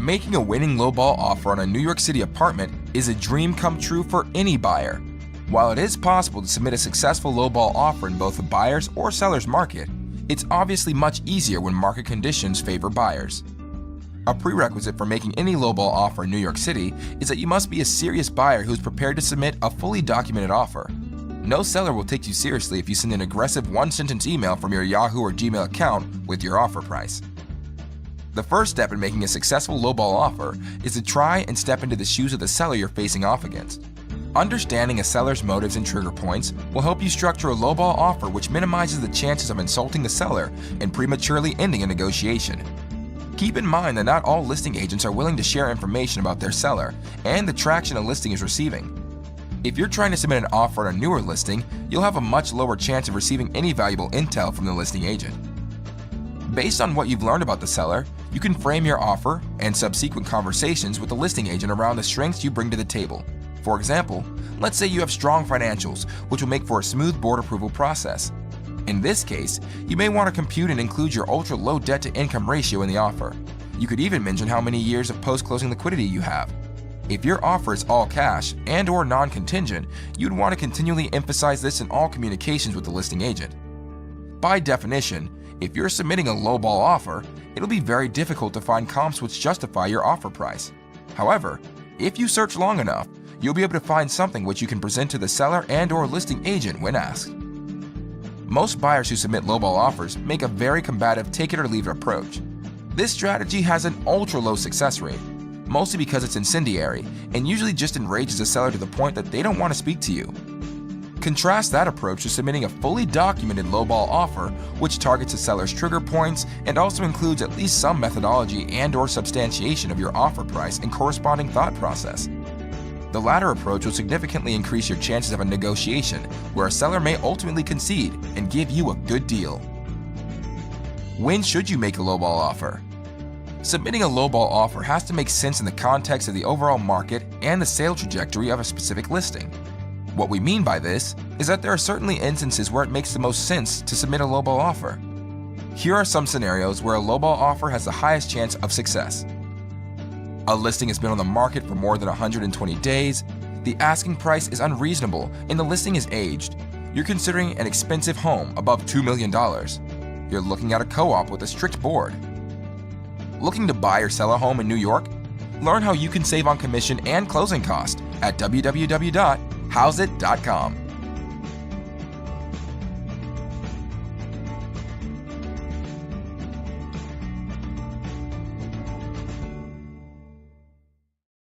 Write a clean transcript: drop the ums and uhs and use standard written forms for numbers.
Making a winning lowball offer on a New York City apartment is a dream come true for any buyer. While it is possible to submit a successful lowball offer in both the buyer's or seller's market, it's obviously much easier when market conditions favor buyers. A prerequisite for making any lowball offer in New York City is that you must be a serious buyer who is prepared to submit a fully documented offer. No seller will take you seriously if you send an aggressive one-sentence email from your Yahoo or Gmail account with your offer price. The first step in making a successful lowball offer is to try and step into the shoes of the seller you're facing off against. Understanding a seller's motives and trigger points will help you structure a lowball offer which minimizes the chances of insulting the seller and prematurely ending a negotiation. Keep in mind that not all listing agents are willing to share information about their seller and the traction a listing is receiving. If you're trying to submit an offer on a newer listing, you'll have a much lower chance of receiving any valuable intel from the listing agent. Based on what you've learned about the seller, you can frame your offer and subsequent conversations with the listing agent around the strengths you bring to the table. For example, let's say you have strong financials, which will make for a smooth board approval process. In this case, you may want to compute and include your ultra-low debt-to-income ratio in the offer. You could even mention how many years of post-closing liquidity you have. If your offer is all cash and/or non-contingent, you'd want to continually emphasize this in all communications with the listing agent. By definition, if you're submitting a lowball offer, it'll be very difficult to find comps which justify your offer price. However, if you search long enough, you'll be able to find something which you can present to the seller and/or listing agent when asked. Most buyers who submit lowball offers make a very combative take-it-or-leave-it approach. This strategy has an ultra-low success rate, mostly because it's incendiary and usually just enrages the seller to the point that they don't want to speak to you. Contrast that approach to submitting a fully documented lowball offer which targets the seller's trigger points and also includes at least some methodology and/or substantiation of your offer price and corresponding thought process. The latter approach will significantly increase your chances of a negotiation where a seller may ultimately concede and give you a good deal. When should you make a lowball offer? Submitting a lowball offer has to make sense in the context of the overall market and the sale trajectory of a specific listing. What we mean by this is that there are certainly instances where it makes the most sense to submit a lowball offer. Here are some scenarios where a lowball offer has the highest chance of success. A listing has been on the market for more than 120 days, the asking price is unreasonable, and the listing is aged. You're considering an expensive home above $2 million. You're looking at a co-op with a strict board. Looking to buy or sell a home in New York? Learn how you can save on commission and closing costs at www.hauseit.com.